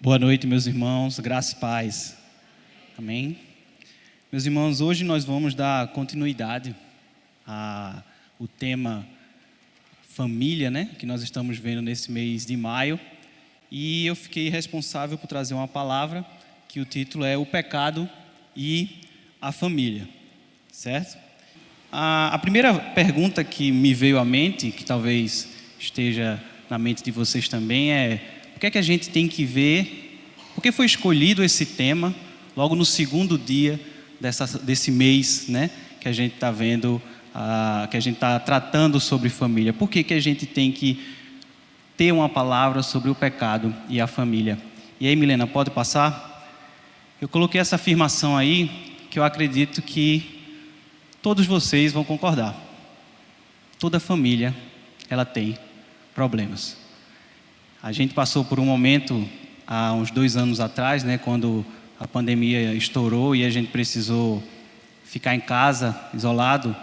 Boa noite, meus irmãos, graça e paz. Amém? Meus irmãos, hoje nós vamos dar continuidade ao tema família, né? Que nós estamos vendo nesse mês de maio. E eu fiquei responsável por trazer uma palavra que o título é O Pecado e a Família, certo? A primeira pergunta que me veio à mente, que talvez esteja na mente de vocês também, é: por que é que a gente tem que ver, por que foi escolhido esse tema logo no segundo dia desse mês, né? Que a gente está vendo, que a gente está tratando sobre família. Por que que a gente tem que ter uma palavra sobre o pecado e a família? E aí, Milena, pode passar? Eu coloquei essa afirmação aí, que eu acredito que todos vocês vão concordar. Toda família, ela tem problemas. A gente passou por um momento, há uns 2 anos atrás, né, quando a pandemia estourou e a gente precisou ficar em casa, isolado,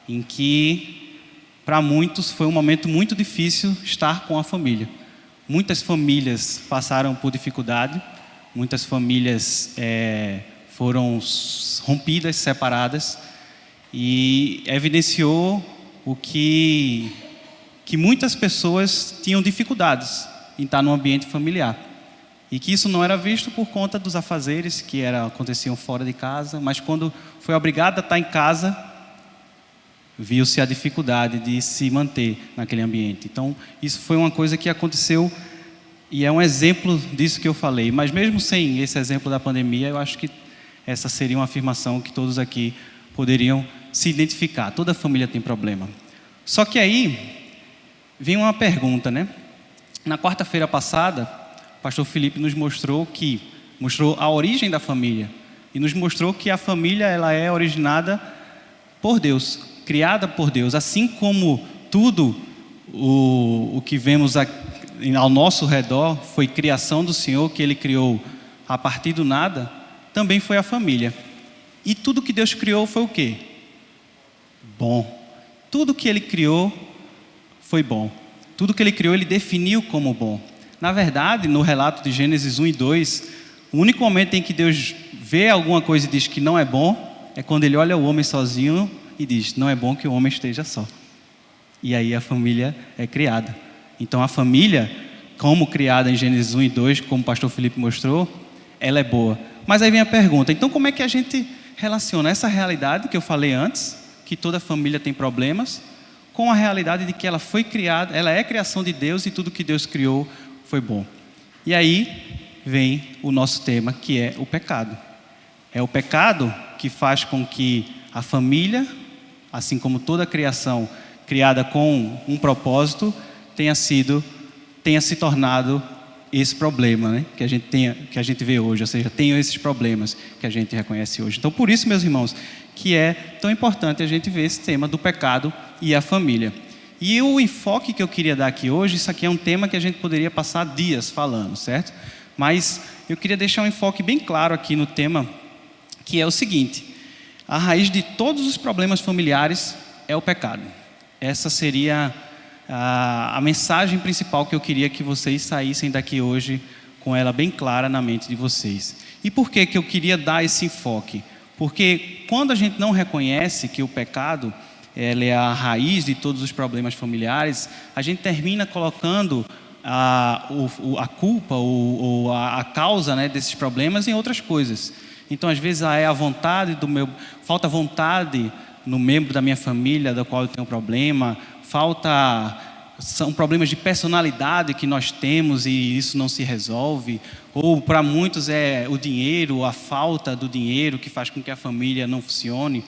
em que, para muitos, foi um momento muito difícil estar com a família. Muitas famílias passaram por dificuldade, muitas famílias foram rompidas, separadas, e evidenciou o que muitas pessoas tinham dificuldades em estar no ambiente familiar. E que isso não era visto por conta dos afazeres que aconteciam fora de casa, mas quando foi obrigado a estar em casa, viu-se a dificuldade de se manter naquele ambiente. Então, isso foi uma coisa que aconteceu e é um exemplo disso que eu falei. Mas mesmo sem esse exemplo da pandemia, eu acho que essa seria uma afirmação que todos aqui poderiam se identificar. Toda família tem problema. Só que aí vem uma pergunta, né? Na quarta-feira passada, o pastor Felipe nos mostrou a origem da família e nos mostrou que a família ela é originada por Deus, criada por Deus, assim como tudo o que vemos ao nosso redor foi criação do Senhor, que Ele criou a partir do nada, também foi a família. E tudo que Deus criou foi o quê? Bom. Tudo que Ele criou foi bom. Tudo que Ele criou, Ele definiu como bom. Na verdade, no relato de Gênesis 1 e 2, o único momento em que Deus vê alguma coisa e diz que não é bom, é quando Ele olha o homem sozinho e diz, não é bom que o homem esteja só. E aí a família é criada. Então a família, como criada em Gênesis 1 e 2, como o pastor Felipe mostrou, ela é boa. Mas aí vem a pergunta, então como é que a gente relaciona essa realidade que eu falei antes, que toda família tem problemas, com a realidade de que ela foi criada, ela é criação de Deus e tudo que Deus criou foi bom. E aí vem o nosso tema, que é o pecado. É o pecado que faz com que a família, assim como toda a criação criada com um propósito, tenha se tornado esse problema, né? que a gente vê hoje, ou seja, tenham esses problemas que a gente reconhece hoje. Então, por isso, meus irmãos, que é tão importante a gente ver esse tema do pecado e a família. E o enfoque que eu queria dar aqui hoje, isso aqui é um tema que a gente poderia passar dias falando, certo? Mas eu queria deixar um enfoque bem claro aqui no tema, que é o seguinte: a raiz de todos os problemas familiares é o pecado. Essa seria a mensagem principal que eu queria que vocês saíssem daqui hoje com ela bem clara na mente de vocês. E por que que eu queria dar esse enfoque? Porque quando a gente não reconhece que o pecado ela é a raiz de todos os problemas familiares, a gente termina colocando a culpa ou a causa, né, desses problemas em outras coisas. Então, às vezes, falta vontade no membro da minha família da qual eu tenho um problema, são problemas de personalidade que nós temos e isso não se resolve, ou para muitos é o dinheiro, a falta do dinheiro que faz com que a família não funcione.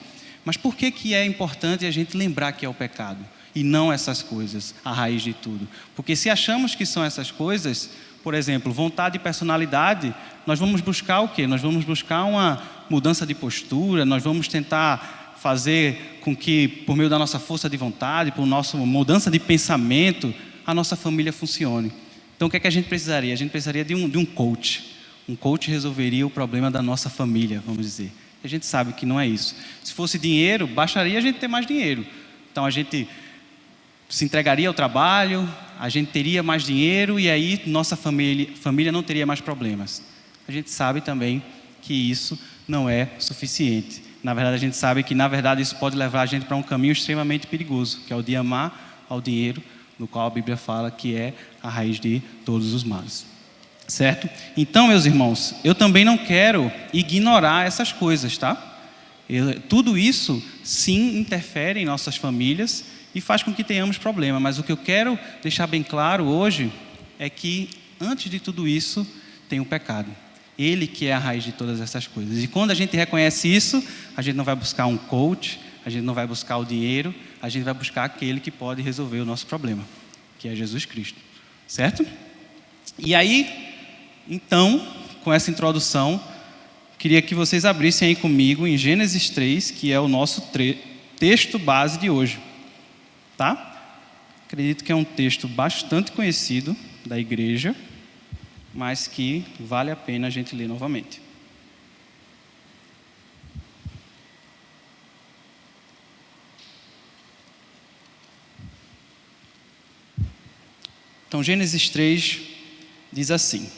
Mas por que é importante a gente lembrar que é o pecado e não essas coisas, a raiz de tudo? Porque se achamos que são essas coisas, por exemplo, vontade e personalidade, nós vamos buscar o quê? Nós vamos buscar uma mudança de postura, nós vamos tentar fazer com que, por meio da nossa força de vontade, por nossa mudança de pensamento, a nossa família funcione. Então, o que é que a gente precisaria? A gente precisaria de um coach. Um coach resolveria o problema da nossa família, vamos dizer. A gente sabe que não é isso. Se fosse dinheiro, bastaria a gente ter mais dinheiro. Então, a gente se entregaria ao trabalho, a gente teria mais dinheiro e aí nossa família não teria mais problemas. A gente sabe também que isso não é suficiente. Na verdade, a gente sabe que, na verdade, isso pode levar a gente para um caminho extremamente perigoso, que é o de amar ao dinheiro, no qual a Bíblia fala que é a raiz de todos os males. Certo? Então, meus irmãos, eu também não quero ignorar essas coisas, tá? Tudo isso, sim, interfere em nossas famílias e faz com que tenhamos problema. Mas o que eu quero deixar bem claro hoje é que, antes de tudo isso, tem o pecado. Ele que é a raiz de todas essas coisas. E quando a gente reconhece isso, a gente não vai buscar um coach, a gente não vai buscar o dinheiro, a gente vai buscar aquele que pode resolver o nosso problema, que é Jesus Cristo. Certo? E aí, então, com essa introdução, queria que vocês abrissem aí comigo em Gênesis 3, que é o nosso texto base de hoje. Tá? Acredito que é um texto bastante conhecido da igreja, mas que vale a pena a gente ler novamente. Então, Gênesis 3 diz assim: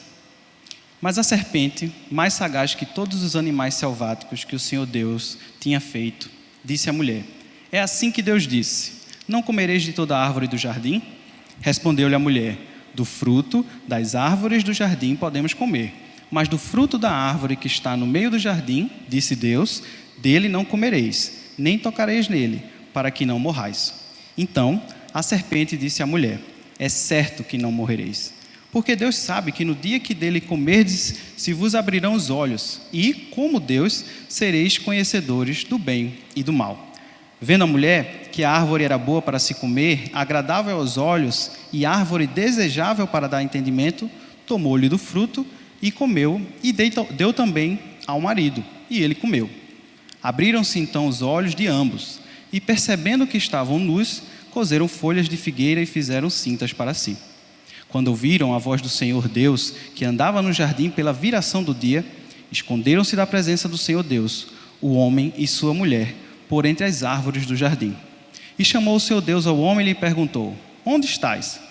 Mas a serpente, mais sagaz que todos os animais selváticos que o Senhor Deus tinha feito, disse à mulher: É assim que Deus disse: Não comereis de toda a árvore do jardim? Respondeu-lhe a mulher: Do fruto das árvores do jardim podemos comer, mas do fruto da árvore que está no meio do jardim, disse Deus, dele não comereis, nem tocareis nele, para que não morrais. Então a serpente disse à mulher: É certo que não morrereis, porque Deus sabe que no dia que dele comerdes, se vos abrirão os olhos, e, como Deus, sereis conhecedores do bem e do mal. Vendo a mulher que a árvore era boa para se comer, agradável aos olhos e árvore desejável para dar entendimento, tomou-lhe do fruto e comeu, e deu também ao marido, e ele comeu. Abriram-se então os olhos de ambos, e percebendo que estavam nus, coseram folhas de figueira e fizeram cintas para si. Quando ouviram a voz do Senhor Deus, que andava no jardim pela viração do dia, esconderam-se da presença do Senhor Deus, o homem e sua mulher, por entre as árvores do jardim. E chamou o Senhor Deus ao homem e lhe perguntou: Onde estás?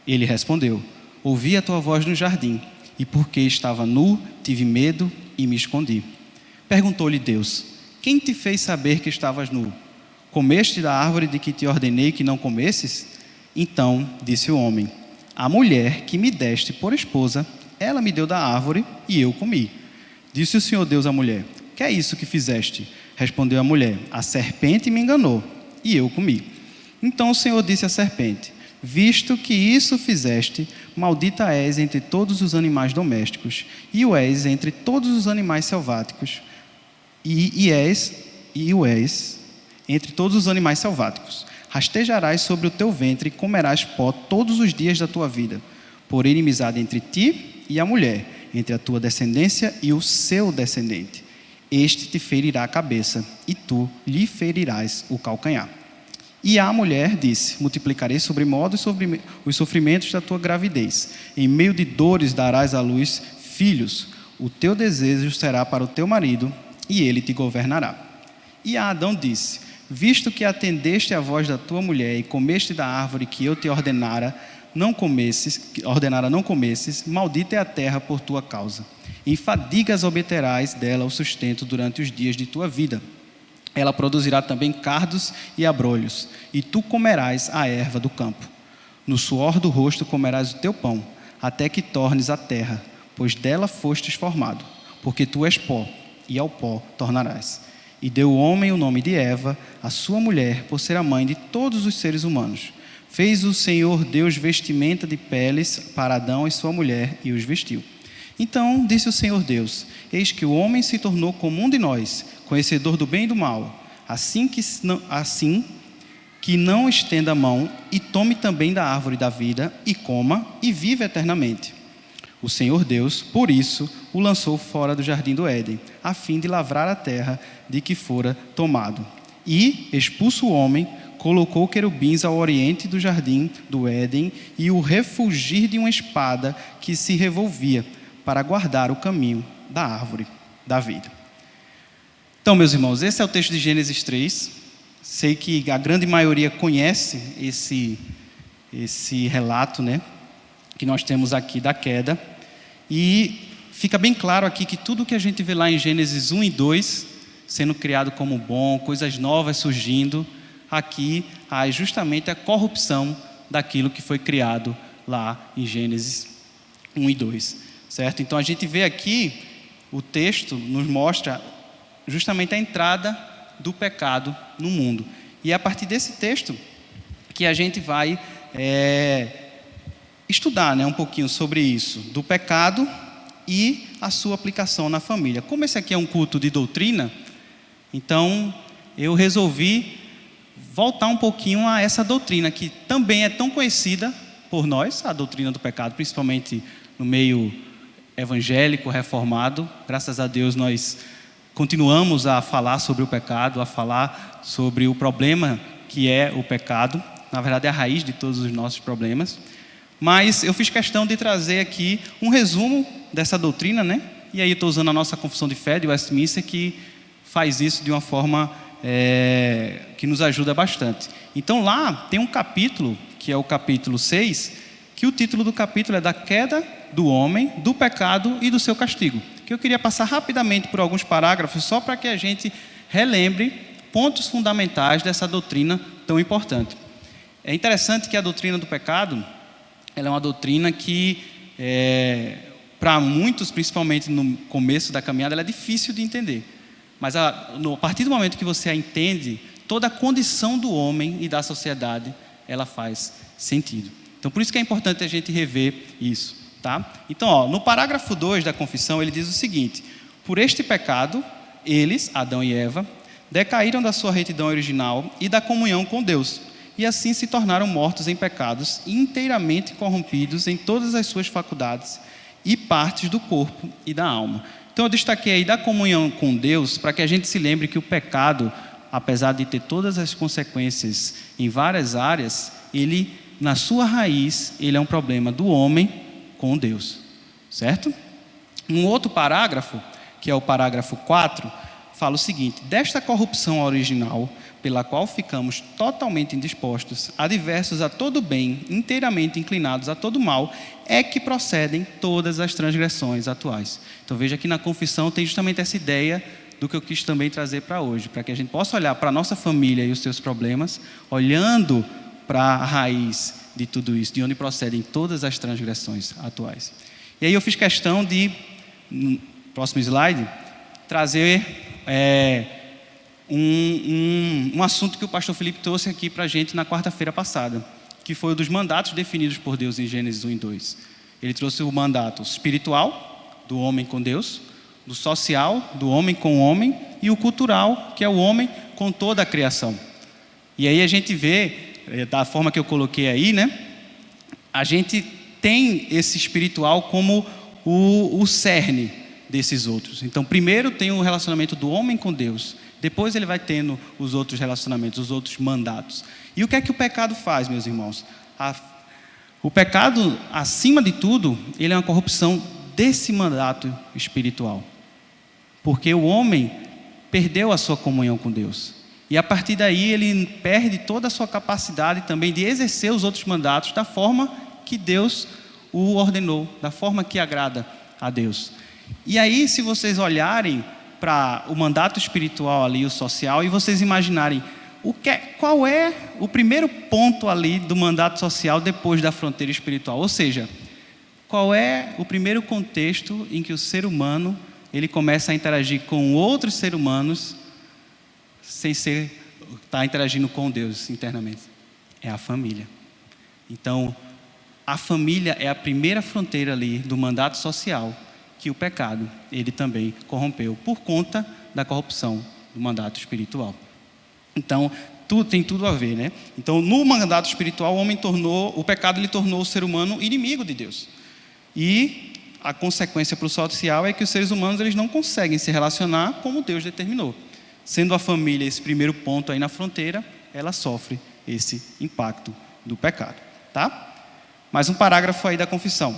Ele respondeu: Ouvi a tua voz no jardim, e porque estava nu, tive medo e me escondi. Perguntou-lhe Deus: Quem te fez saber que estavas nu? Comeste da árvore de que te ordenei que não comesses? Então disse o homem: A mulher que me deste por esposa, ela me deu da árvore e eu comi. Disse o Senhor Deus à mulher: Que é isso que fizeste? Respondeu a mulher: A serpente me enganou e eu comi. Então o Senhor disse à serpente: Visto que isso fizeste, maldita és entre todos os animais domésticos, e o és entre todos os animais selváticos, e o és entre todos os animais selváticos. Rastejarás sobre o teu ventre e comerás pó todos os dias da tua vida. Por inimizade entre ti e a mulher, entre a tua descendência e o seu descendente. Este te ferirá a cabeça, e tu lhe ferirás o calcanhar. E a mulher disse: Multiplicarei sobremodo sobre os sofrimentos da tua gravidez. Em meio de dores darás à luz filhos. O teu desejo será para o teu marido, e ele te governará. E a Adão disse: Visto que atendeste à voz da tua mulher e comeste da árvore que eu te ordenara não comesses, maldita é a terra por tua causa. Em fadigas obterás dela o sustento durante os dias de tua vida. Ela produzirá também cardos e abrolhos, e tu comerás a erva do campo. No suor do rosto comerás o teu pão, até que tornes a terra, pois dela fostes formado, porque tu és pó, e ao pó tornarás. E deu o homem o nome de Eva, a sua mulher, por ser a mãe de todos os seres humanos. Fez o Senhor Deus vestimenta de peles para Adão e sua mulher, e os vestiu. Então disse o Senhor Deus: Eis que o homem se tornou como um de nós, conhecedor do bem e do mal, assim que não estenda a mão e tome também da árvore da vida e coma e viva eternamente. O Senhor Deus, por isso, o lançou fora do jardim do Éden, a fim de lavrar a terra de que fora tomado. E, expulso o homem, colocou querubins ao oriente do jardim do Éden e o refulgir de uma espada que se revolvia, para guardar o caminho da árvore da vida. Então, meus irmãos, esse é o texto de Gênesis 3. Sei que a grande maioria conhece esse relato, né, que nós temos aqui da queda. E fica bem claro aqui que tudo que a gente vê lá em Gênesis 1 e 2, sendo criado como bom, coisas novas surgindo, aqui há justamente a corrupção daquilo que foi criado lá em Gênesis 1 e 2, certo? Então a gente vê aqui, o texto nos mostra justamente a entrada do pecado no mundo. E é a partir desse texto que a gente vai estudar, né, um pouquinho sobre isso, do pecado e a sua aplicação na família. Como esse aqui é um culto de doutrina, então eu resolvi voltar um pouquinho a essa doutrina que também é tão conhecida por nós, a doutrina do pecado, principalmente no meio evangélico, reformado. Graças a Deus nós continuamos a falar sobre o pecado, a falar sobre o problema que é o pecado. Na verdade é a raiz de todos os nossos problemas. Mas eu fiz questão de trazer aqui um resumo dessa doutrina, né? E aí eu estou usando a nossa confissão de fé de Westminster, que faz isso de uma forma que nos ajuda bastante. Então lá tem um capítulo, que é o capítulo 6, que o título do capítulo é da queda do homem, do pecado e do seu castigo. Que eu queria passar rapidamente por alguns parágrafos, só para que a gente relembre pontos fundamentais dessa doutrina tão importante. É interessante que a doutrina do pecado, ela é uma doutrina que, para muitos, principalmente no começo da caminhada, ela é difícil de entender. Mas a partir do momento que você a entende, toda a condição do homem e da sociedade, ela faz sentido. Então, por isso que é importante a gente rever isso, tá? Então, no parágrafo 2 da confissão, ele diz o seguinte: por este pecado, eles, Adão e Eva, decaíram da sua retidão original e da comunhão com Deus, e assim se tornaram mortos em pecados e inteiramente corrompidos em todas as suas faculdades e partes do corpo e da alma. Então eu destaquei aí da comunhão com Deus, para que a gente se lembre que o pecado, apesar de ter todas as consequências em várias áreas, ele, na sua raiz, ele é um problema do homem com Deus, certo? Um outro parágrafo, que é o parágrafo 4, fala o seguinte: desta corrupção original, pela qual ficamos totalmente indispostos, adversos a todo bem, inteiramente inclinados a todo mal, é que procedem todas as transgressões atuais. Então veja que na confissão tem justamente essa ideia do que eu quis também trazer para hoje, para que a gente possa olhar para a nossa família e os seus problemas, olhando para a raiz de tudo isso, de onde procedem todas as transgressões atuais. E aí eu fiz questão de, no próximo slide, trazer um assunto que o pastor Felipe trouxe aqui para a gente na quarta-feira passada, que foi o dos mandatos definidos por Deus em Gênesis 1 e 2. Ele trouxe o mandato espiritual, do homem com Deus, do social, do homem com o homem, e o cultural, que é o homem com toda a criação. E aí a gente vê, da forma que eu coloquei aí, né? A gente tem esse espiritual como o cerne desses outros. Então, primeiro tem o relacionamento do homem com Deus, depois ele vai tendo os outros relacionamentos, os outros mandatos. E o que é que o pecado faz, meus irmãos? O pecado, acima de tudo, ele é uma corrupção desse mandato espiritual. Porque o homem perdeu a sua comunhão com Deus. E a partir daí ele perde toda a sua capacidade também de exercer os outros mandatos da forma que Deus o ordenou, da forma que agrada a Deus. E aí, se vocês olharem para o mandato espiritual ali, o social, e vocês imaginarem qual é o primeiro ponto ali do mandato social depois da fronteira espiritual. Ou seja, qual é o primeiro contexto em que o ser humano ele começa a interagir com outros seres humanos sem estar interagindo com Deus internamente? É a família. Então, a família é a primeira fronteira ali do mandato social que o pecado, ele também corrompeu por conta da corrupção do mandato espiritual. Então, tudo tem tudo a ver, né? Então, no mandato espiritual, o pecado ele tornou o ser humano inimigo de Deus. E a consequência para o social é que os seres humanos eles não conseguem se relacionar como Deus determinou. Sendo a família esse primeiro ponto aí na fronteira, ela sofre esse impacto do pecado, tá? Mais um parágrafo aí da confissão.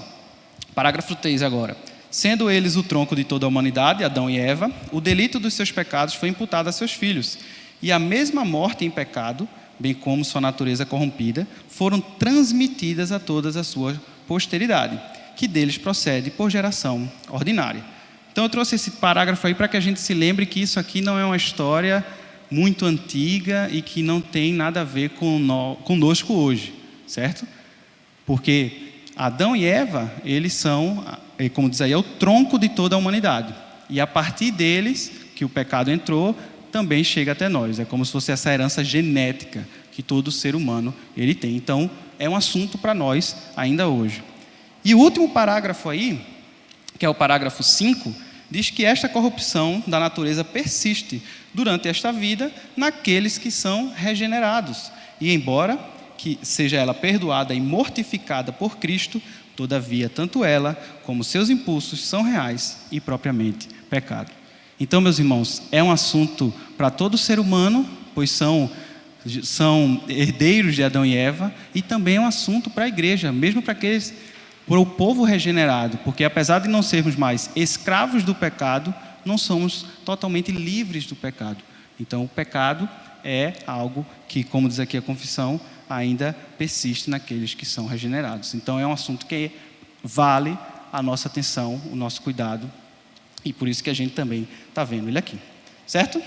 Parágrafo 3 agora. Sendo eles o tronco de toda a humanidade, Adão e Eva, o delito dos seus pecados foi imputado a seus filhos, e a mesma morte em pecado bem como sua natureza corrompida, foram transmitidas a todas a sua posteridade, que deles procede por geração ordinária. Então eu trouxe esse parágrafo aí para que a gente se lembre que isso aqui não é uma história muito antiga e que não tem nada a ver conosco hoje, certo? Porque Adão e Eva, eles são, como diz aí, é o tronco de toda a humanidade. E a partir deles, que o pecado entrou, também chega até nós. É como se fosse essa herança genética que todo ser humano ele tem. Então, é um assunto para nós ainda hoje. E o último parágrafo aí, que é o parágrafo 5, diz que esta corrupção da natureza persiste durante esta vida naqueles que são regenerados. E embora que seja ela perdoada e mortificada por Cristo, todavia, tanto ela como seus impulsos são reais e propriamente pecado. Então, meus irmãos, é um assunto para todo ser humano, pois são herdeiros de Adão e Eva, e também é um assunto para a igreja, mesmo para o povo regenerado, porque apesar de não sermos mais escravos do pecado, não somos totalmente livres do pecado. Então, o pecado é algo que, como diz aqui a confissão, ainda persiste naqueles que são regenerados. Então, é um assunto que vale a nossa atenção, o nosso cuidado, e por isso que a gente também está vendo ele aqui, certo?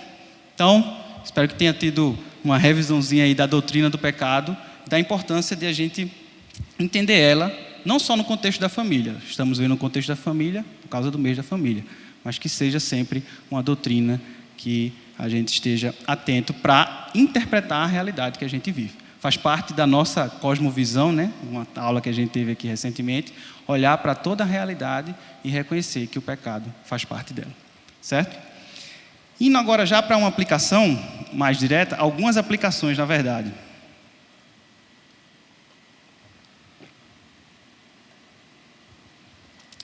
Então, espero que tenha tido uma revisãozinha aí da doutrina do pecado, da importância de a gente entender ela, não só no contexto da família, estamos vendo o contexto da família por causa do mês da família, mas que seja sempre uma doutrina que a gente esteja atento para interpretar a realidade que a gente vive. Faz parte da nossa cosmovisão, né? Uma aula que a gente teve aqui recentemente, olhar para toda a realidade e reconhecer que o pecado faz parte dela, certo? Indo agora já para uma aplicação mais direta, algumas aplicações na verdade.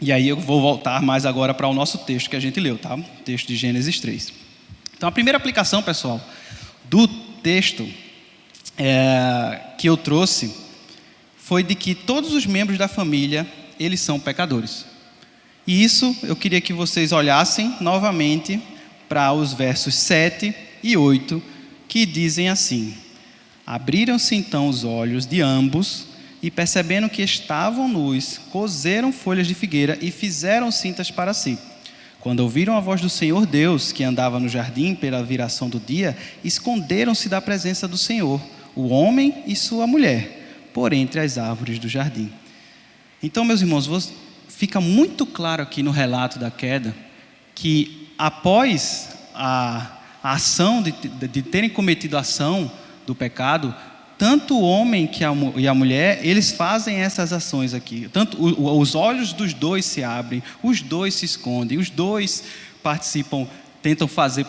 E aí eu vou voltar mais agora para o nosso texto que a gente leu, tá? O texto de Gênesis 3. Então a primeira aplicação, pessoal, do texto que eu trouxe foi de que todos os membros da família, eles são pecadores. E isso eu queria que vocês olhassem novamente para os versos 7 e 8, que dizem assim: abriram-se então os olhos de ambos e, percebendo que estavam nus, coseram folhas de figueira e fizeram cintas para si. Quando ouviram a voz do Senhor Deus, que andava no jardim pela viração do dia, esconderam-se da presença do Senhor, o homem e sua mulher, por entre as árvores do jardim. Então, meus irmãos, fica muito claro aqui no relato da queda, que após a ação de terem cometido a ação do pecado, tanto o homem e a mulher, eles fazem essas ações aqui. Tanto os olhos dos dois se abrem, os dois se escondem, os dois participam, tentam fazer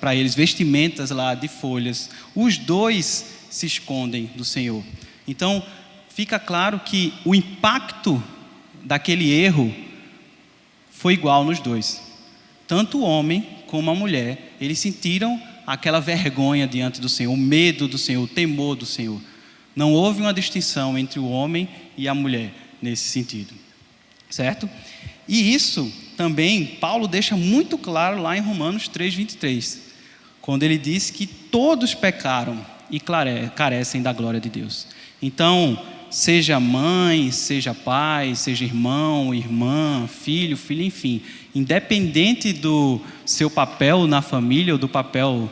para eles vestimentas lá de folhas. Os dois se escondem do Senhor. Então, fica claro que o impacto daquele erro foi igual nos dois. Tanto o homem como a mulher, eles sentiram aquela vergonha diante do Senhor, o medo do Senhor, o temor do Senhor. Não houve uma distinção entre o homem e a mulher nesse sentido, certo? E isso também Paulo deixa muito claro lá em Romanos 3:23, quando ele diz que todos pecaram e carecem da glória de Deus. Então, seja mãe, seja pai, seja irmão, irmã, filho, filha, enfim, independente do seu papel na família ou do papel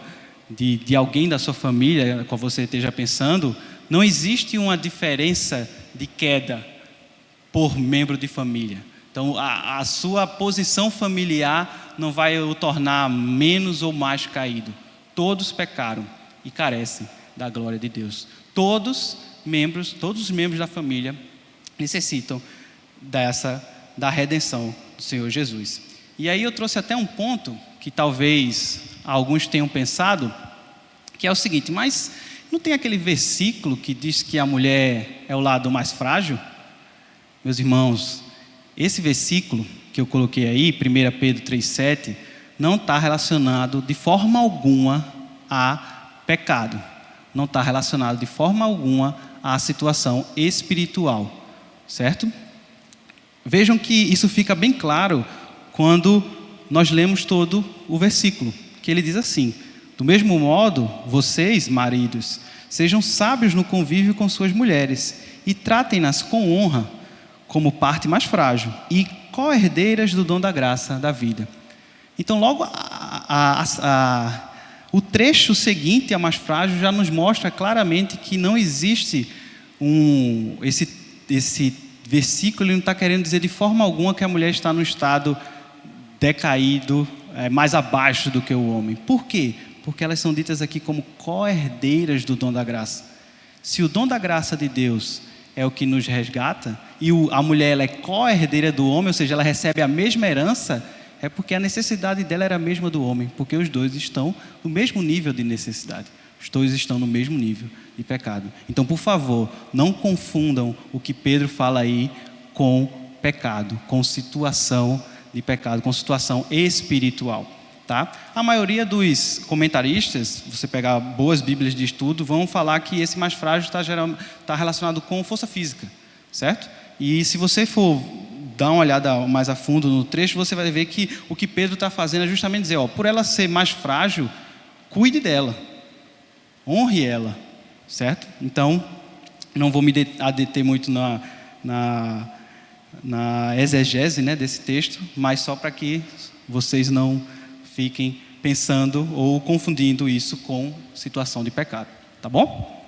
de alguém da sua família, qual você esteja pensando, não existe uma diferença de queda por membro de família. Então, a sua posição familiar não vai o tornar menos ou mais caído. Todos pecaram e carecem da glória de Deus. Todos os membros da família necessitam da redenção do Senhor Jesus. E aí eu trouxe até um ponto que talvez alguns tenham pensado, que é o seguinte: mas não tem aquele versículo que diz que a mulher é o lado mais frágil? Meus irmãos, esse versículo que eu coloquei aí, 1 Pedro 3,7, não está relacionado de forma alguma a pecado. Não está relacionado de forma alguma à situação espiritual, certo? Vejam que isso fica bem claro quando nós lemos todo o versículo, que ele diz assim: do mesmo modo, vocês, maridos, Sejam sábios no convívio com suas mulheres e tratem-nas com honra, como parte mais frágil e co-herdeiras do dom da graça da vida. Então, logo o trecho seguinte, a mais frágil, já nos mostra claramente que não existe esse versículo, ele não está querendo dizer de forma alguma que a mulher está no estado decaído, mais abaixo do que o homem. Por quê? Porque elas são ditas aqui como co-herdeiras do dom da graça. Se o dom da graça de Deus é o que nos resgata, e a mulher ela é co-herdeira do homem, ou seja, ela recebe a mesma herança, é porque a necessidade dela era a mesma do homem, porque os dois estão no mesmo nível de necessidade. Os dois estão no mesmo nível de pecado. Então, por favor, não confundam o que Pedro fala aí com pecado, com situação de pecado, com situação espiritual. Tá? A maioria dos comentaristas, você pegar boas bíblias de estudo, vão falar que esse mais frágil está relacionado com força física, certo? E se você for dar uma olhada mais a fundo no trecho, você vai ver que o que Pedro está fazendo é justamente dizer, por ela ser mais frágil, cuide dela, honre ela, certo? Então, não vou me deter muito na exegese, né, desse texto, mas só para que vocês não fiquem pensando ou confundindo isso com situação de pecado, tá bom?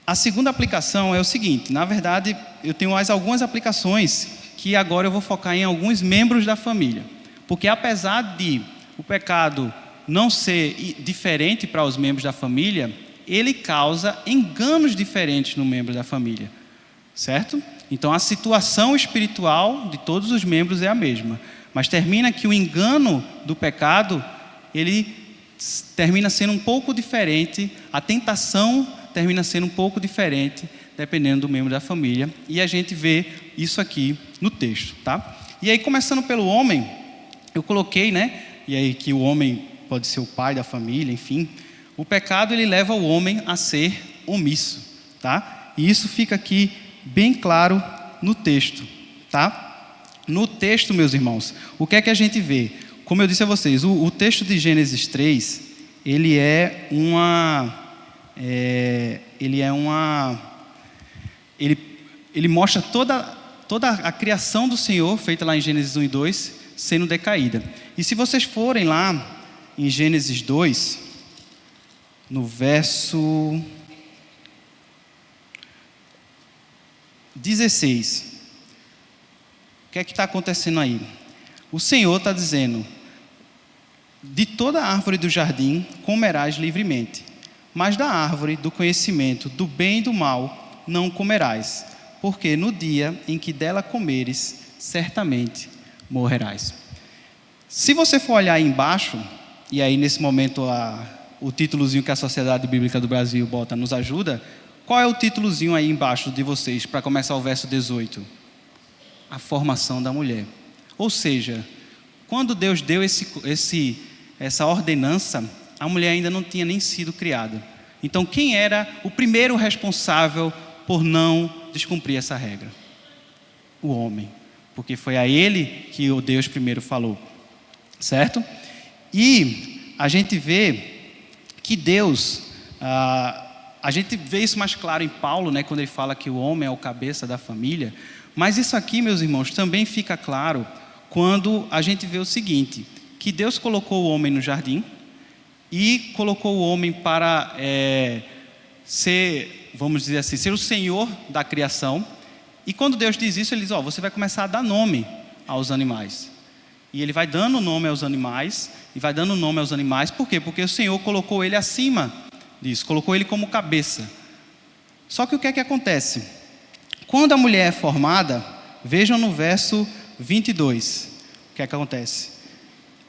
A segunda aplicação é o seguinte, na verdade, eu tenho mais algumas aplicações que agora eu vou focar em alguns membros da família, porque apesar de o pecado não ser diferente para os membros da família, ele causa enganos diferentes no membro da família, certo? Então a situação espiritual de todos os membros é a mesma, mas termina que o engano do pecado, ele termina sendo um pouco diferente, a tentação termina sendo um pouco diferente, dependendo do membro da família, e a gente vê isso aqui no texto, tá? E aí, começando pelo homem, eu coloquei, né, e aí que o homem pode ser o pai da família, enfim, o pecado ele leva o homem a ser omisso, tá? E isso fica aqui bem claro no texto, tá? No texto, meus irmãos, o que é que a gente vê? Como eu disse a vocês, o texto de Gênesis 3, ele mostra toda a criação do Senhor, feita lá em Gênesis 1 e 2, sendo decaída. E se vocês forem lá em Gênesis 2, no verso 16, o que é que está acontecendo aí? O Senhor está dizendo, de toda árvore do jardim comerás livremente, mas da árvore do conhecimento do bem e do mal não comerás, porque no dia em que dela comeres, certamente morrerás. Se você for olhar aí embaixo, e aí nesse momento o títulozinho que a Sociedade Bíblica do Brasil bota nos ajuda, qual é o títulozinho aí embaixo de vocês, para começar o verso 18? A formação da mulher. Ou seja, quando Deus deu essa ordenança, a mulher ainda não tinha nem sido criada. Então, quem era o primeiro responsável por não descumprir essa regra? O homem. Porque foi a ele que o Deus primeiro falou. Certo? E a gente vê que Deus... a gente vê isso mais claro em Paulo, né, quando ele fala que o homem é o cabeça da família. Mas isso aqui, meus irmãos, também fica claro quando a gente vê o seguinte, que Deus colocou o homem no jardim e colocou o homem para ser, vamos dizer assim, ser o senhor da criação. E quando Deus diz isso, ele diz, você vai começar a dar nome aos animais. E ele vai dando nome aos animais, e vai dando nome aos animais, por quê? Porque o Senhor colocou ele acima disso, colocou ele como cabeça. Só que o que é que acontece? Quando a mulher é formada, vejam no verso 22, o que é que acontece?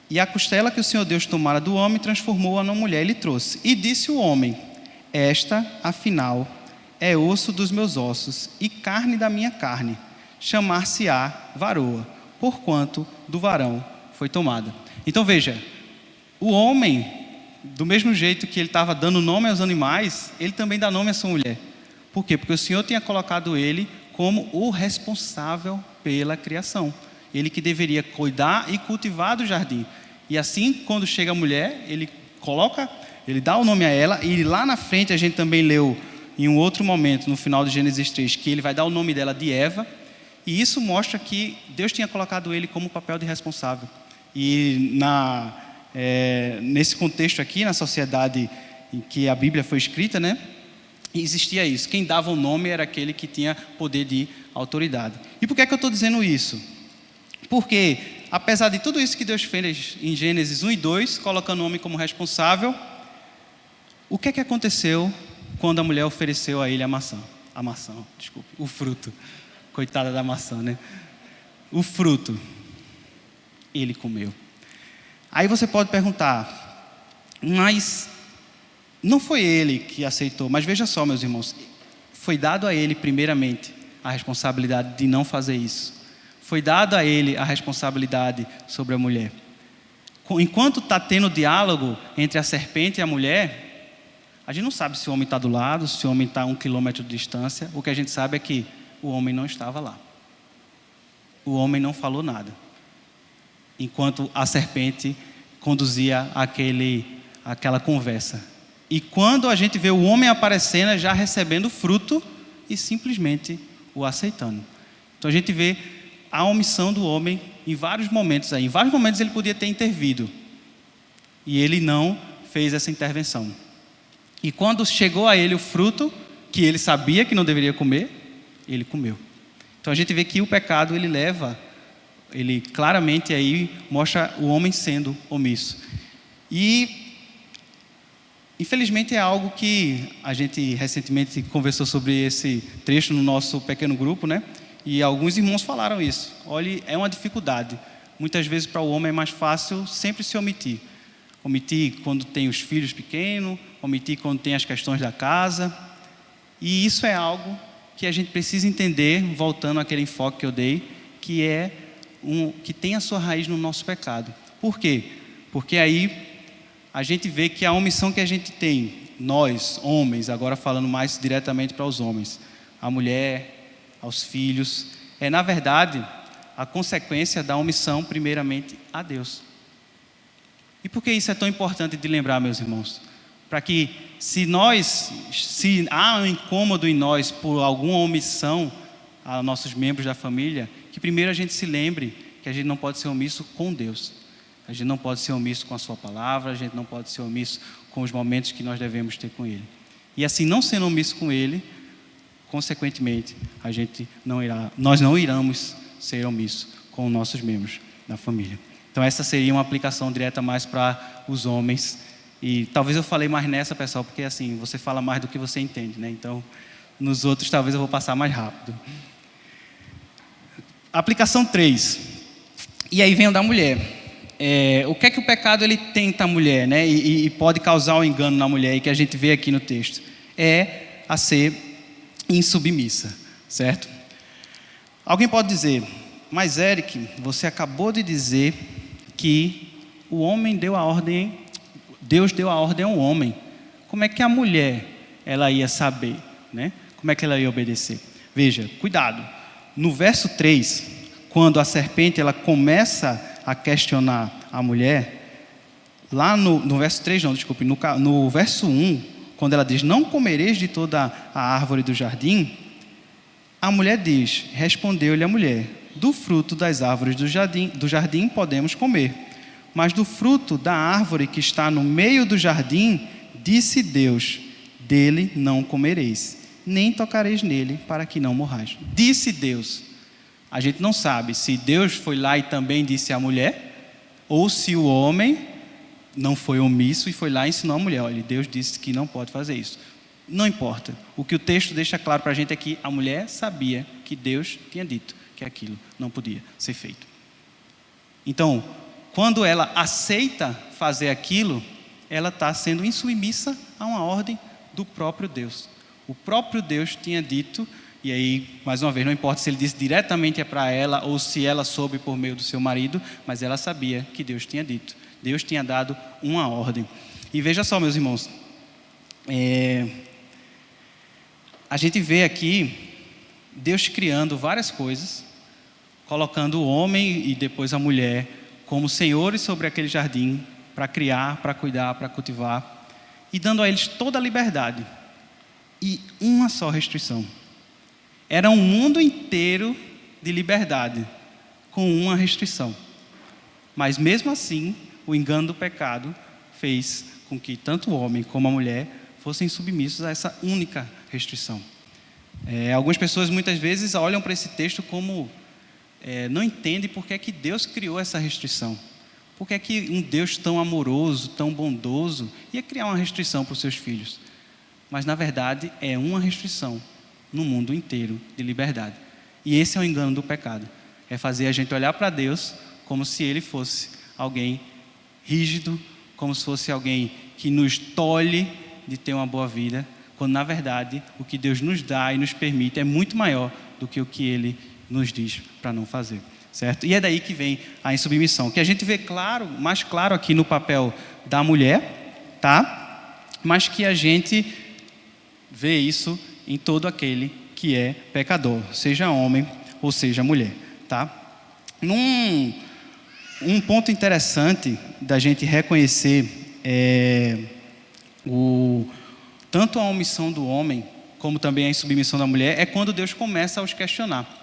E a costela que o Senhor Deus tomara do homem, transformou-a numa mulher e lhe trouxe. E disse o homem, esta, afinal, é osso dos meus ossos e carne da minha carne, chamar-se-á varoa, porquanto do varão foi tomada. Então veja, o homem, do mesmo jeito que ele estava dando nome aos animais, ele também dá nome à sua mulher. Por quê? Porque o Senhor tinha colocado ele como o responsável pela criação. Ele que deveria cuidar e cultivar do jardim. E assim, quando chega a mulher, ele coloca Ele dá o nome a ela, e lá na frente a gente também leu em um outro momento, no final de Gênesis 3, que ele vai dar o nome dela de Eva, e isso mostra que Deus tinha colocado ele como papel de responsável. E nesse contexto aqui, na sociedade em que a Bíblia foi escrita, né, existia isso. Quem dava o nome era aquele que tinha poder de autoridade. E por que é que eu estou dizendo isso? Porque, apesar de tudo isso que Deus fez em Gênesis 1 e 2, colocando o homem como responsável, o que é que aconteceu quando a mulher ofereceu a ele o fruto? Coitada da maçã, né? O fruto, ele comeu. Aí você pode perguntar, mas não foi ele que aceitou. Mas veja só, meus irmãos, foi dado a ele primeiramente a responsabilidade de não fazer isso. Foi dado a ele a responsabilidade sobre a mulher. Enquanto está tendo diálogo entre a serpente e a mulher, a gente não sabe se o homem está do lado, se o homem está a 1 quilômetro de distância. O que a gente sabe é que o homem não estava lá. O homem não falou nada, enquanto a serpente conduzia aquela conversa. E quando a gente vê o homem aparecendo, já recebendo o fruto e simplesmente o aceitando. Então a gente vê a omissão do homem em vários momentos aí. Em vários momentos ele podia ter intervido, e ele não fez essa intervenção. E quando chegou a ele o fruto, que ele sabia que não deveria comer, ele comeu. Então a gente vê que o pecado ele claramente aí mostra o homem sendo omisso. E infelizmente é algo que a gente recentemente conversou sobre esse trecho no nosso pequeno grupo, né? E alguns irmãos falaram isso. Olha, é uma dificuldade. Muitas vezes para o homem é mais fácil sempre se omitir. Omitir quando tem os filhos pequenos, omitir quando tem as questões da casa. E isso é algo que a gente precisa entender, voltando àquele enfoque que eu dei, que tem a sua raiz no nosso pecado. Por quê? Porque aí a gente vê que a omissão que a gente tem, nós, homens, agora falando mais diretamente para os homens, a mulher, aos filhos, é na verdade a consequência da omissão primeiramente a Deus. E por que isso é tão importante de lembrar, meus irmãos? Para que se há um incômodo em nós por alguma omissão a nossos membros da família, que primeiro a gente se lembre que a gente não pode ser omisso com Deus. A gente não pode ser omisso com a sua palavra, a gente não pode ser omisso com os momentos que nós devemos ter com Ele. E assim, não sendo omisso com Ele, consequentemente, nós não iremos ser omissos com nossos membros da família. Então essa seria uma aplicação direta mais para os homens. E talvez eu falei mais nessa, pessoal, porque assim, você fala mais do que você entende, né? Então, nos outros talvez eu vou passar mais rápido. Aplicação 3. E aí vem o da mulher. O que é que o pecado ele tenta a mulher, né? E pode causar um engano na mulher, e que a gente vê aqui no texto. É a ser insubmissa, certo? Alguém pode dizer, mas Eric, você acabou de dizer que o homem deu a ordem, Deus deu a ordem ao homem. Como é que a mulher ela ia saber, né? Como é que ela ia obedecer? Veja, cuidado. No verso 3, quando a serpente ela começa a questionar a mulher, lá no verso 3, não, desculpe, no verso 1, quando ela diz, não comereis de toda a árvore do jardim, a mulher diz, respondeu-lhe a mulher, do fruto das árvores do jardim podemos comer, mas do fruto da árvore que está no meio do jardim, disse Deus, dele não comereis, nem tocareis nele, para que não morrais. Disse Deus. A gente não sabe se Deus foi lá e também disse à mulher, ou se o homem não foi omisso e foi lá e ensinou a mulher. Olha, Deus disse que não pode fazer isso. Não importa. O que o texto deixa claro para a gente é que a mulher sabia que Deus tinha dito que aquilo não podia ser feito. Então, quando ela aceita fazer aquilo, ela está sendo insubmissa a uma ordem do próprio Deus. O próprio Deus tinha dito, e aí, mais uma vez, não importa se ele disse diretamente para ela ou se ela soube por meio do seu marido, mas ela sabia que Deus tinha dito. Deus tinha dado uma ordem. E veja só, meus irmãos, a gente vê aqui Deus criando várias coisas, colocando o homem e depois a mulher como senhores sobre aquele jardim, para criar, para cuidar, para cultivar. e dando a eles toda a liberdade. E uma só restrição. Era um mundo inteiro de liberdade, com uma restrição. Mas mesmo assim, o engano do pecado fez com que tanto o homem como a mulher fossem submissos a essa única restrição. Algumas pessoas muitas vezes olham para esse texto como não entendem por que é que Deus criou essa restrição. Por que é que um Deus tão amoroso, tão bondoso, ia criar uma restrição para os seus filhos? Mas na verdade é uma restrição no mundo inteiro de liberdade. E esse é o engano do pecado. É fazer a gente olhar para Deus como se Ele fosse alguém rígido, como se fosse alguém que nos tolhe de ter uma boa vida, quando na verdade o que Deus nos dá e nos permite é muito maior do que o que Ele nos diz para não fazer, certo? E é daí que vem a insubmissão, que a gente vê mais claro aqui no papel da mulher, tá? Mas que a gente vê isso em todo aquele que é pecador, seja homem ou seja mulher, tá? Um ponto interessante da gente reconhecer tanto a omissão do homem, como também a insubmissão da mulher, é quando Deus começa a os questionar.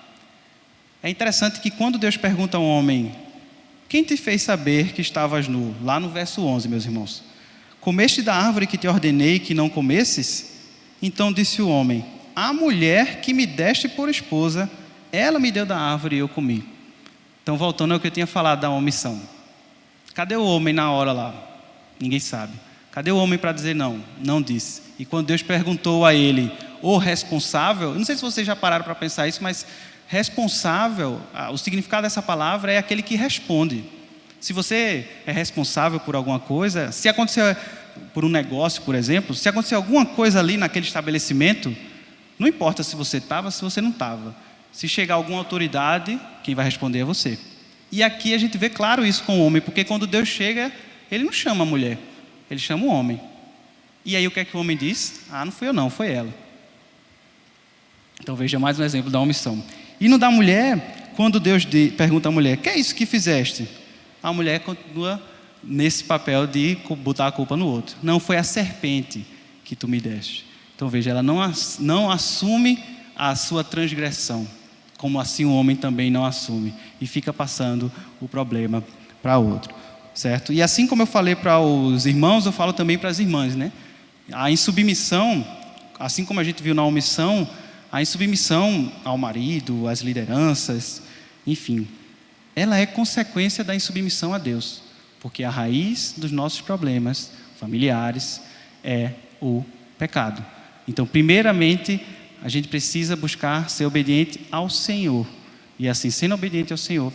É interessante que quando Deus pergunta ao homem: quem te fez saber que estavas nu? Lá no verso 11, meus irmãos. Comeste da árvore que te ordenei que não comesses? Então disse o homem: a mulher que me deste por esposa, ela me deu da árvore e eu comi. Então, voltando ao que eu tinha falado da omissão. Cadê o homem na hora lá? Ninguém sabe. Cadê o homem para dizer não? Não disse. E quando Deus perguntou a ele, o responsável, eu não sei se vocês já pararam para pensar isso, mas responsável, o significado dessa palavra é aquele que responde. Se você é responsável por alguma coisa, se acontecer por um negócio, por exemplo, se acontecer alguma coisa ali naquele estabelecimento, não importa se você estava, se você não estava. Se chegar alguma autoridade, quem vai responder é você. E aqui a gente vê claro isso com o homem, porque quando Deus chega, Ele não chama a mulher, Ele chama o homem. E aí o que é que o homem diz? Não fui eu não, foi ela. Então veja mais um exemplo da omissão. E no da mulher, quando Deus pergunta à mulher: que é isso que fizeste? A mulher continua nesse papel de botar a culpa no outro. Não, foi a serpente que tu me deste. Então veja, ela não assume a sua transgressão, como assim o homem também não assume, e fica passando o problema para outro, certo? E assim como eu falei para os irmãos, eu falo também para as irmãs, né? A insubmissão, assim como a gente viu na omissão, a insubmissão ao marido, às lideranças, enfim, ela é consequência da insubmissão a Deus, porque a raiz dos nossos problemas familiares é o pecado. Então, primeiramente, a gente precisa buscar ser obediente ao Senhor. E assim, sendo obediente ao Senhor,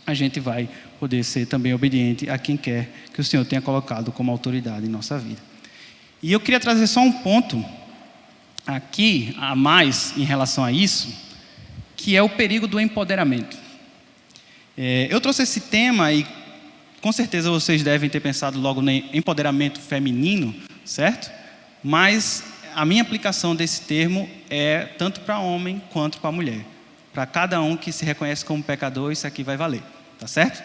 a gente vai poder ser também obediente a quem quer que o Senhor tenha colocado como autoridade em nossa vida. E eu queria trazer só um ponto aqui, a mais em relação a isso, que é o perigo do empoderamento. Eu trouxe esse tema e com certeza vocês devem ter pensado logo no empoderamento feminino, certo? Mas a minha aplicação desse termo é tanto para homem quanto para mulher. Para cada um que se reconhece como pecador, isso aqui vai valer, tá certo?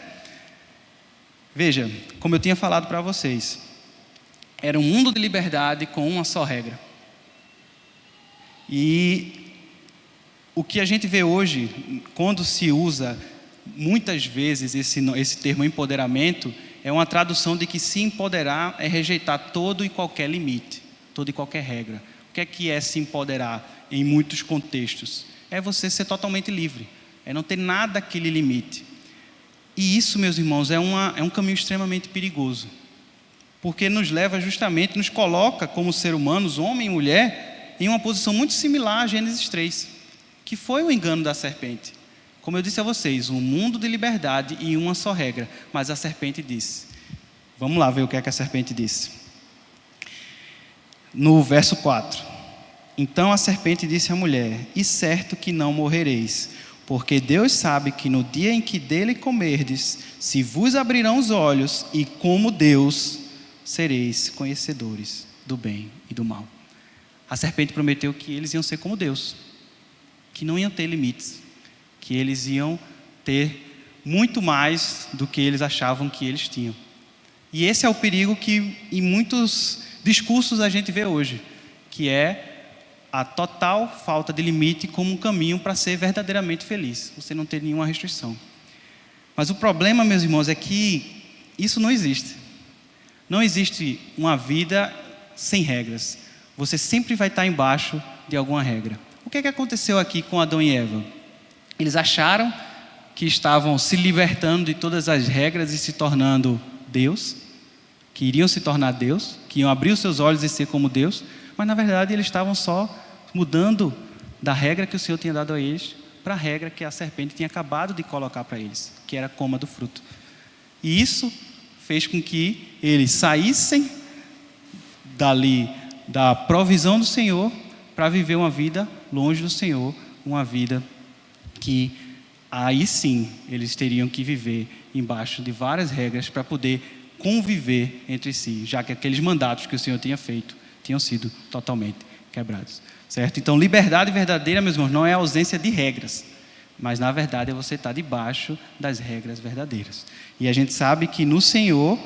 Veja, como eu tinha falado para vocês, era um mundo de liberdade com uma só regra. E o que a gente vê hoje, quando se usa muitas vezes esse termo empoderamento, é uma tradução de que se empoderar é rejeitar todo e qualquer limite, toda e qualquer regra. O que é se empoderar em muitos contextos? É você ser totalmente livre, é não ter nada que lhe limite. E isso, meus irmãos, é um caminho extremamente perigoso, porque nos leva justamente, nos coloca como seres humanos, homem e mulher, em uma posição muito similar a Gênesis 3, que foi o engano da serpente. Como eu disse a vocês, um mundo de liberdade e uma só regra, mas a serpente disse. Vamos lá ver o que é que a serpente disse. No verso 4. Então a serpente disse à mulher: e certo que não morrereis, porque Deus sabe que no dia em que dele comerdes, se vos abrirão os olhos, e como Deus sereis conhecedores do bem e do mal. A serpente prometeu que eles iam ser como Deus, que não iam ter limites, que eles iam ter muito mais do que eles achavam que eles tinham. E esse é o perigo que em muitos discursos a gente vê hoje, que é a total falta de limite como um caminho para ser verdadeiramente feliz. Você não ter nenhuma restrição. Mas o problema, meus irmãos, é que isso não existe. Não existe uma vida sem regras. Você sempre vai estar embaixo de alguma regra. O que aconteceu aqui com Adão e Eva? Eles acharam que estavam se libertando de todas as regras e se tornando Deus, que iriam se tornar Deus, que iam abrir os seus olhos e ser como Deus, mas na verdade eles estavam só mudando da regra que o Senhor tinha dado a eles para a regra que a serpente tinha acabado de colocar para eles, que era coma do fruto. E isso fez com que eles saíssem dali da provisão do Senhor para viver uma vida longe do Senhor, uma vida que aí sim eles teriam que viver embaixo de várias regras para poder conviver entre si, já que aqueles mandatos que o Senhor tinha feito tinham sido totalmente quebrados, certo? Então, liberdade verdadeira, meus irmãos, não é a ausência de regras, mas na verdade é você estar debaixo das regras verdadeiras. E a gente sabe que no Senhor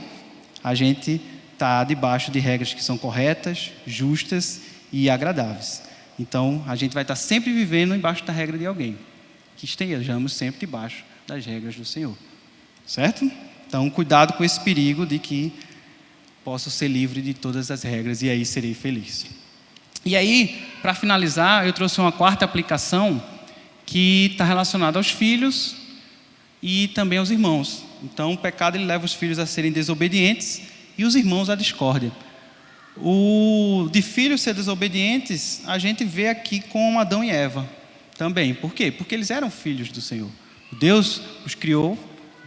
a gente está debaixo de regras que são corretas, justas e agradáveis. Então, a gente vai estar sempre vivendo embaixo da regra de alguém, que estejamos sempre debaixo das regras do Senhor, certo? Então, cuidado com esse perigo de que posso ser livre de todas as regras e aí serei feliz. E aí, para finalizar, eu trouxe uma quarta aplicação que está relacionada aos filhos e também aos irmãos. Então, o pecado ele leva os filhos a serem desobedientes e os irmãos à discórdia. O de filhos ser desobedientes, a gente vê aqui com Adão e Eva também. Por quê? Porque eles eram filhos do Senhor. Deus os criou,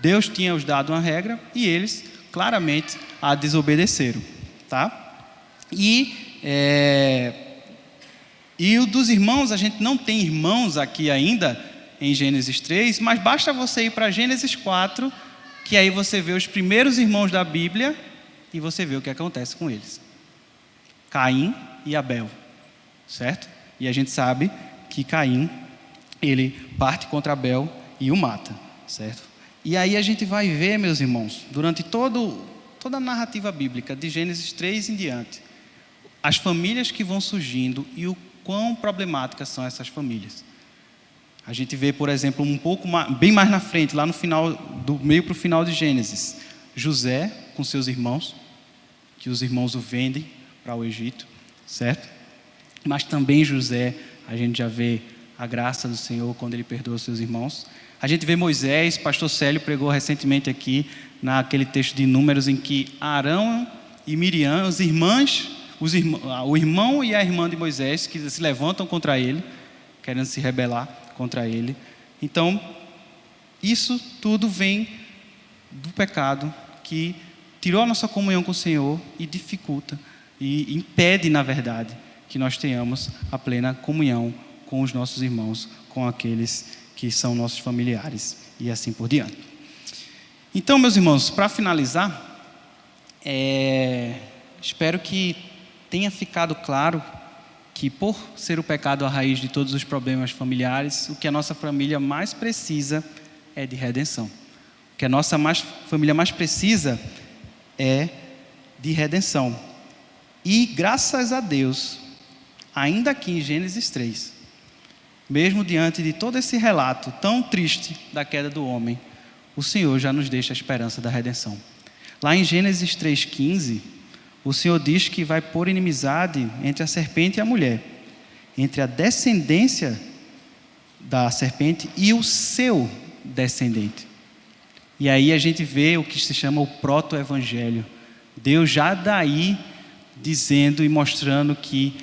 Deus tinha os dado uma regra e eles claramente a desobedeceram, tá? E o dos irmãos, a gente não tem irmãos aqui ainda em Gênesis 3, mas basta você ir para Gênesis 4, que aí você vê os primeiros irmãos da Bíblia e você vê o que acontece com eles. Caim e Abel, certo? E a gente sabe que Caim, ele parte contra Abel e o mata, certo? E aí a gente vai ver, meus irmãos, durante toda a narrativa bíblica, de Gênesis 3 em diante, as famílias que vão surgindo e o quão problemáticas são essas famílias. A gente vê, por exemplo, bem mais na frente, lá no final, do meio para o final de Gênesis, José com seus irmãos, que os irmãos o vendem para o Egito, certo? Mas também José, a gente já vê a graça do Senhor quando ele perdoa os seus irmãos. A gente vê Moisés, pastor Célio pregou recentemente aqui, naquele texto de Números, em que Arão e Miriam, o irmão e a irmã de Moisés, que se levantam contra ele, querendo se rebelar contra ele. Então, isso tudo vem do pecado que tirou a nossa comunhão com o Senhor e dificulta e impede, na verdade, que nós tenhamos a plena comunhão com os nossos irmãos, com aqueles que são nossos familiares e assim por diante. Então, meus irmãos, para finalizar, espero que tenha ficado claro que, por ser o pecado a raiz de todos os problemas familiares, o que a nossa família mais precisa é de redenção. O que a nossa família mais precisa é de redenção. E, graças a Deus, ainda aqui em Gênesis 3, mesmo diante de todo esse relato tão triste da queda do homem, o Senhor já nos deixa a esperança da redenção. Lá em Gênesis 3,15, o Senhor diz que vai pôr inimizade entre a serpente e a mulher, entre a descendência da serpente e o seu descendente. E aí a gente vê o que se chama o proto-evangelho. Deus já daí dizendo e mostrando que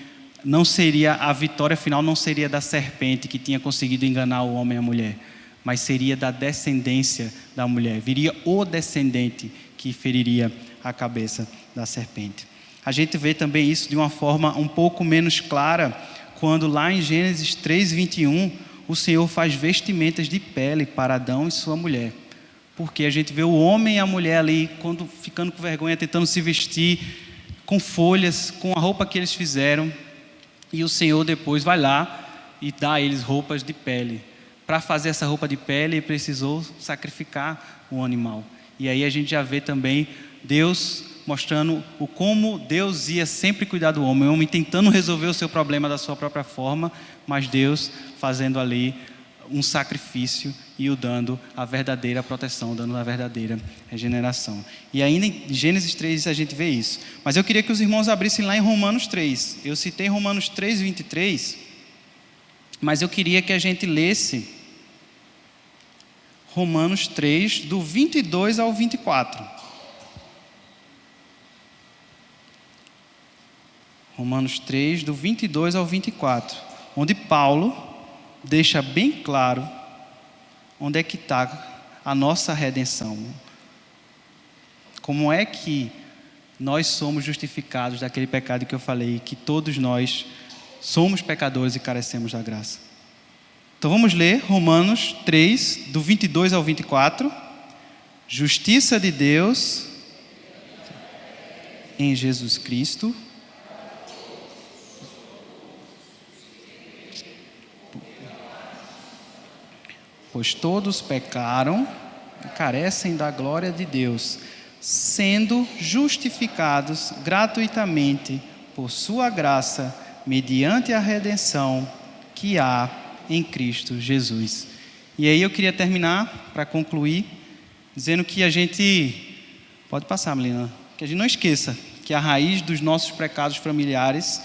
não seria a vitória final, não seria da serpente que tinha conseguido enganar o homem e a mulher, mas seria da descendência da mulher. Viria o descendente que feriria a cabeça da serpente. A gente vê também isso de uma forma um pouco menos clara, quando lá em Gênesis 3:21, o Senhor faz vestimentas de pele para Adão e sua mulher. Porque a gente vê o homem e a mulher ali, quando ficando com vergonha, tentando se vestir com folhas, com a roupa que eles fizeram, e o Senhor depois vai lá e dá a eles roupas de pele. Para fazer essa roupa de pele, ele precisou sacrificar um animal. E aí a gente já vê também Deus mostrando o como Deus ia sempre cuidar do homem, o homem tentando resolver o seu problema da sua própria forma, mas Deus fazendo ali um sacrifício e o dando a verdadeira proteção, dando a verdadeira regeneração. E ainda em Gênesis 3 a gente vê isso. Mas eu queria que os irmãos abrissem lá em Romanos 3. Eu citei Romanos 3, 23, mas eu queria que a gente lesse Romanos 3, do 22 ao 24. Romanos 3, do 22 ao 24, onde Paulo deixa bem claro onde é que está a nossa redenção. Como é que nós somos justificados daquele pecado que eu falei, que todos nós somos pecadores e carecemos da graça. Então vamos ler Romanos 3, do 22 ao 24. Justiça de Deus em Jesus Cristo, pois todos pecaram e carecem da glória de Deus, sendo justificados gratuitamente por sua graça, mediante a redenção que há em Cristo Jesus. E aí eu queria terminar, para concluir, dizendo que a gente, pode passar, Melina, que a gente não esqueça que a raiz dos nossos pecados familiares,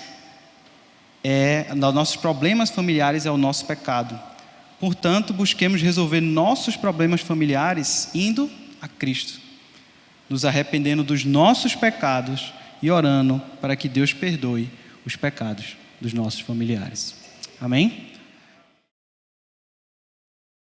dos nossos problemas familiares é o nosso pecado. Portanto, busquemos resolver nossos problemas familiares indo a Cristo, nos arrependendo dos nossos pecados e orando para que Deus perdoe os pecados dos nossos familiares. Amém?